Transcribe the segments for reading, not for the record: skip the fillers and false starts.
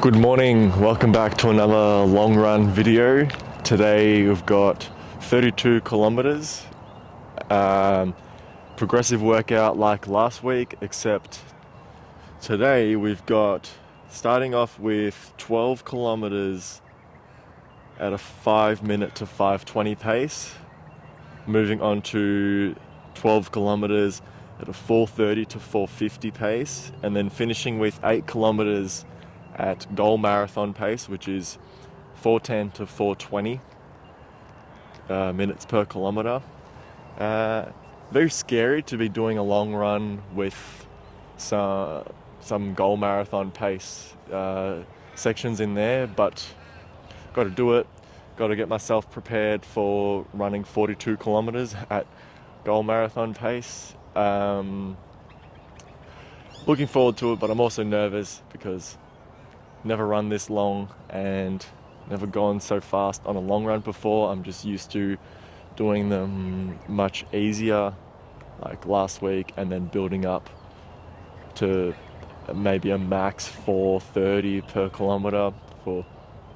Good morning, welcome back to another long run video. Today we've got 32 kilometers, progressive workout like last week, except today we've got starting off with 12 kilometers at a 5 minute to 5:20 pace, moving on to 12 kilometers at a 4:30 to 4:50 pace, and then finishing with 8 kilometers at goal marathon pace, which is 4:10 to 4:20 minutes per kilometer. Very scary to be doing a long run with some goal marathon pace sections in there, but got to do it. Got to get myself prepared for running 42 kilometers at goal marathon pace. Looking forward to it, but I'm also nervous because never run this long and never gone so fast on a long run before. I'm just used to doing them much easier, like last week, and then building up to maybe a max 4:30 per kilometer for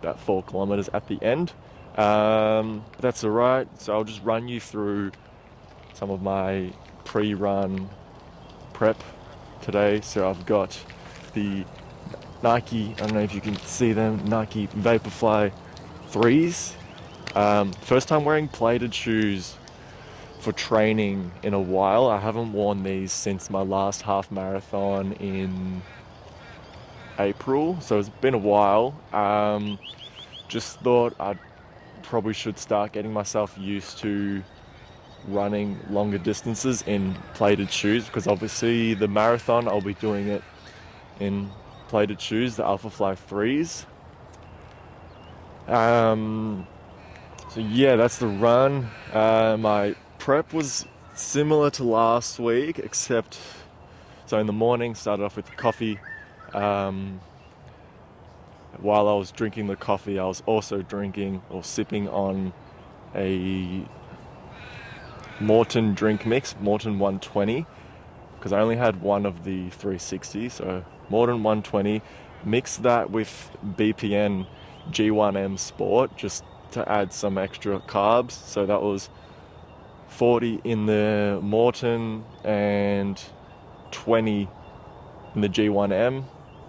about 4 kilometers at the end. That's all right. So I'll just run you through some of my pre-run prep today. So I've got the Nike, I don't know if you can see them, Nike Vaporfly 3s. First time wearing plated shoes for training in a while. I haven't worn these since my last half marathon in April, so it's been a while. Just thought I probably should start getting myself used to running longer distances in plated shoes, because obviously the marathon I'll be doing it in plated shoes, the Alphafly 3s. So yeah, that's the run. My prep was similar to last week, except so in the morning started off with coffee. While I was drinking the coffee, I was also drinking or sipping on a Morton drink mix, Morton 120, because I only had one of the 360, so Morton 120, mix that with BPN G1M Sport just to add some extra carbs. So that was 40 in the Morton and 20 in the G1M,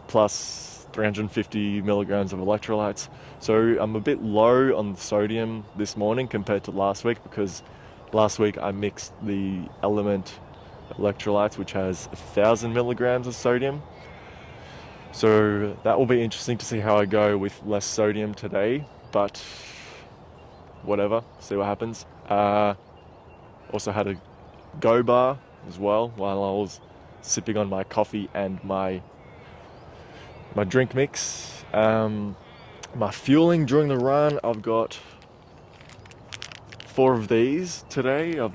plus 350 milligrams of electrolytes. So I'm a bit low on the sodium this morning compared to last week, because last week I mixed the Element electrolytes, which has 1,000 milligrams of sodium. So that will be interesting to see how I go with less sodium today, but whatever, see what happens. Also had a Go bar as well while I was sipping on my coffee and my drink mix. My fueling during the run, I've got 4 of these today. I've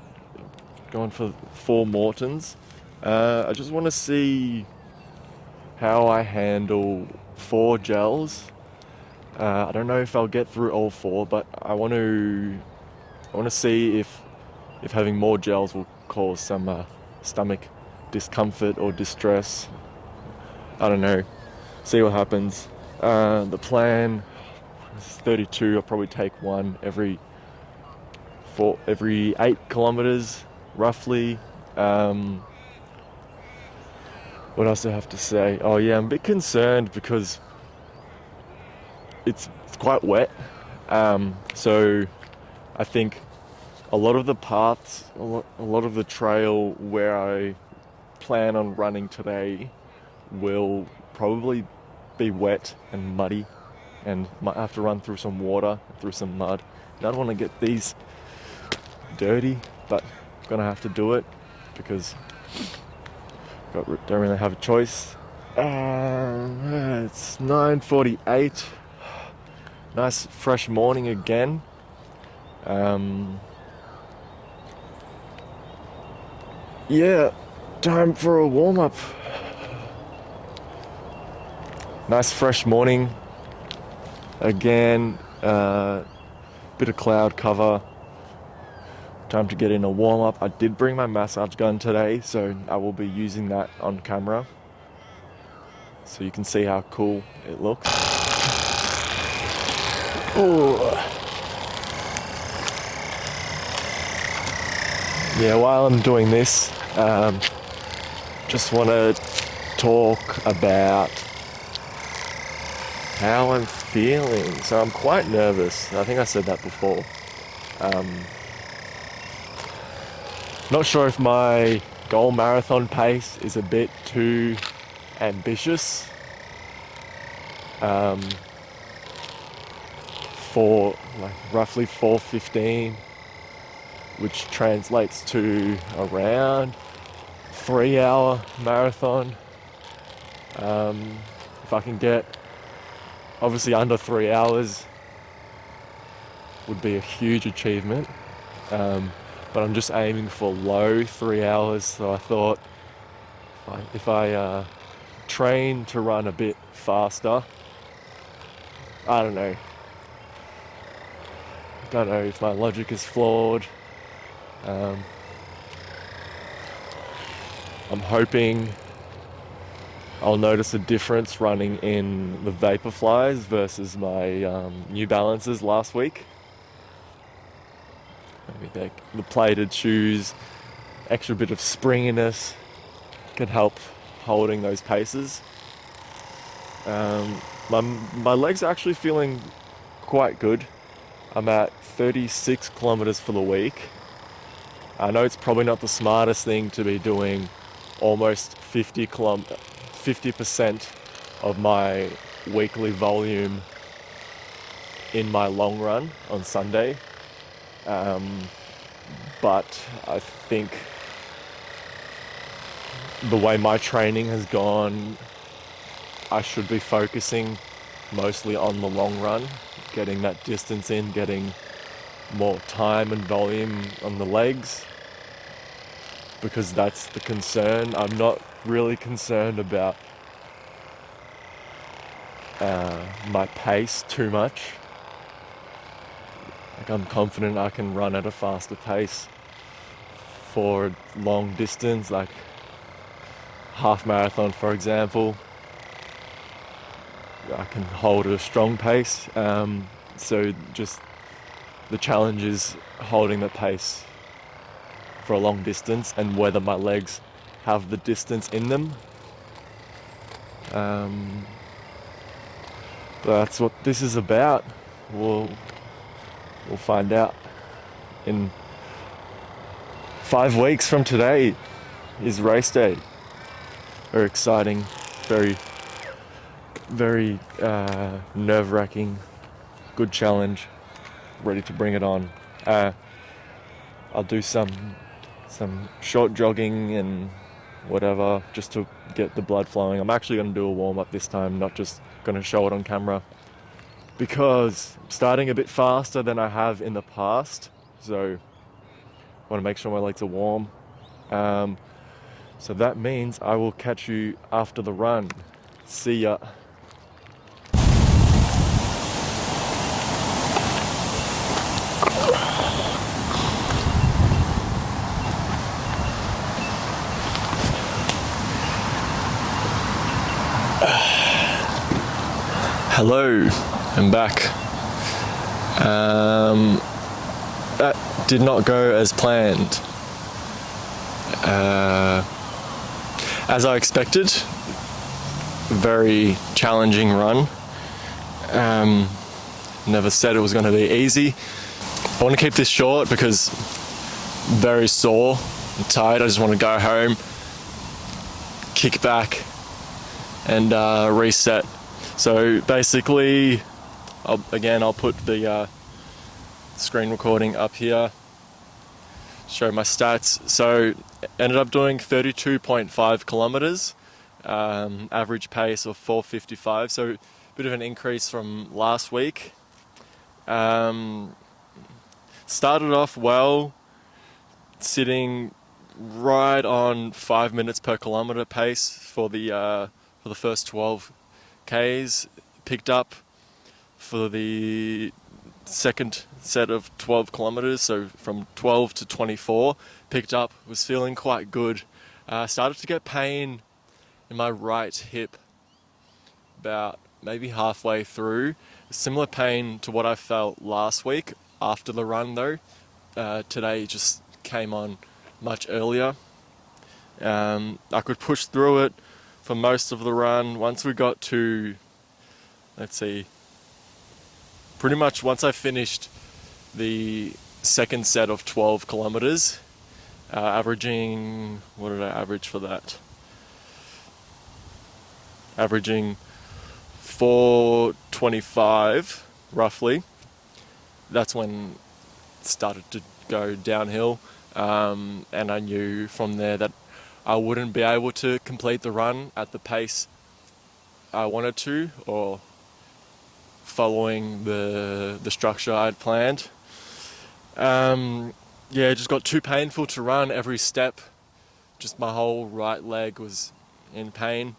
gone for 4 Mortons. I just want to see how I handle 4 gels. I don't know if I'll get through all 4, but I want to see if having more gels will cause some stomach discomfort or distress. I don't know. See what happens. The plan is 32. I'll probably take one every 8 kilometers, roughly. What else do I have to say? Oh yeah, I'm a bit concerned because it's quite wet. So I think a lot of the paths, a lot of the trail where I plan on running today will probably be wet and muddy, and might have to run through some water, through some mud. I don't want to get these dirty, but I'm gonna have to do it because don't really have a choice. It's 9:48. Nice fresh morning again. Yeah, time for a warm-up. Nice fresh morning again. Bit of cloud cover. Time to get in a warm-up. I did bring my massage gun today, so I will be using that on camera so you can see how cool it looks. Ooh. Yeah, while I'm doing this, just want to talk about how I'm feeling. So I'm quite nervous. I think I said that before. Not sure if my goal marathon pace is a bit too ambitious for like roughly 4:15, which translates to around 3-hour marathon. If I can get obviously under 3 hours would be a huge achievement, but I'm just aiming for low 3 hours. So I thought if I train to run a bit faster, I don't know if my logic is flawed. I'm hoping I'll notice a difference running in the Vaporflies versus my New Balances last week. Maybe the plated shoes, extra bit of springiness can help holding those paces. My legs are actually feeling quite good. I'm at 36 kilometers for the week. I know it's probably not the smartest thing to be doing almost 50% of my weekly volume in my long run on Sunday. But I think the way my training has gone, I should be focusing mostly on the long run, getting that distance in, getting more time and volume on the legs, because that's the concern. I'm not really concerned about my pace too much. Like, I'm confident I can run at a faster pace for long distance, like half marathon, for example. I can hold a strong pace. So just the challenge is holding the pace for a long distance and whether my legs have the distance in them. That's what this is about. We'll find out. In 5 weeks from today is race day. Very exciting, very nerve-wracking, good challenge, ready to bring it on. I'll do some short jogging and whatever just to get the blood flowing. I'm actually going to do a warm-up this time, not just going to show it on camera, because I'm starting a bit faster than I have in the past, so I want to make sure my legs are warm. So that means I will catch you after the run. See ya. Hello, I'm back. That did not go as planned. As I expected, very challenging run. Never said it was going to be easy. I want to keep this short because I'm very sore and tired. I just want to go home, kick back and reset. So basically, I'll put the screen recording up here, show my stats. So ended up doing 32.5 kilometers, average pace of 4:55, so a bit of an increase from last week. Started off well, sitting right on 5 minutes per kilometer pace for the first 12 Ks. Picked up for the second set of 12 kilometers, so from 12 to 24, picked up, was feeling quite good. Started to get pain in my right hip about maybe halfway through. Similar pain to what I felt last week after the run though. Today just came on much earlier. I could push through it for most of the run. Once we got to, let's see, pretty much once I finished the second set of 12 kilometers, averaging, what did I average for that? Averaging 4:25 roughly. That's when it started to go downhill, and I knew from there that I wouldn't be able to complete the run at the pace I wanted to, or following the structure I'd planned. Yeah, it just got too painful to run every step. Just my whole right leg was in pain.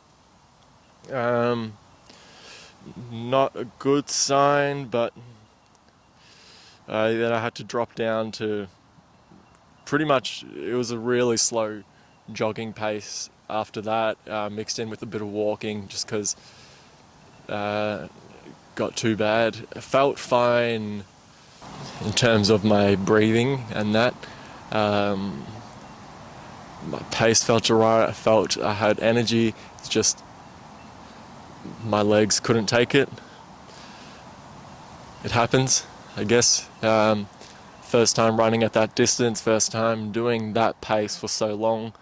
Not a good sign, but then I had to drop down to pretty much, it was a really slow jogging pace after that, mixed in with a bit of walking just because got too bad. I felt fine in terms of my breathing and that. My pace felt alright, I felt I had energy, it's just my legs couldn't take it. It happens, I guess. First time running at that distance, first time doing that pace for so long.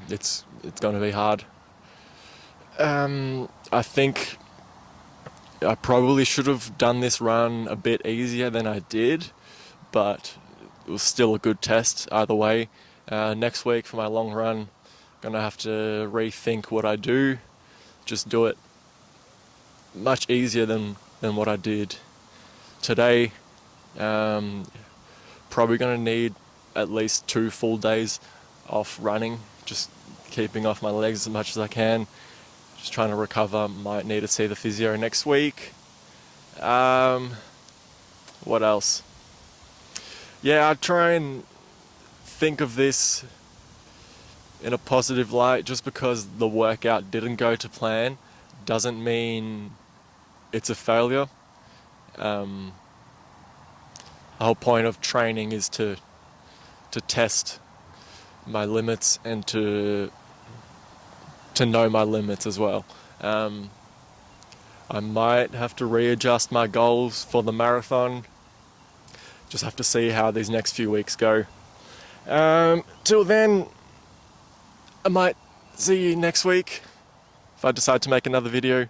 It's going to be hard. I think I probably should have done this run a bit easier than I did, but it was still a good test either way. Next week for my long run, I'm gonna have to rethink what I do. Just do it much easier than what I did today. Probably gonna need at least 2 full days off running, just keeping off my legs as much as I can. Just trying to recover. Might need to see the physio next week. What else? Yeah, I try and think of this in a positive light. Just because the workout didn't go to plan doesn't mean it's a failure. The whole point of training is to test my limits and to know my limits as well. I might have to readjust my goals for the marathon. Just have to see how these next few weeks go. Till then, I might see you next week if I decide to make another video.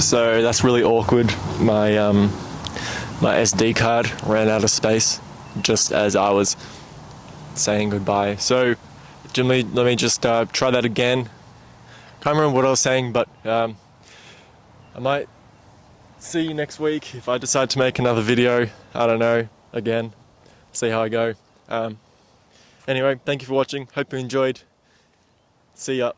So that's really awkward. My SD card ran out of space just as I was saying goodbye. So let me just try that again. Can't remember what I was saying, but I might see you next week if I decide to make another video. I don't know, again, see how I go. Anyway, thank you for watching. Hope you enjoyed. See ya.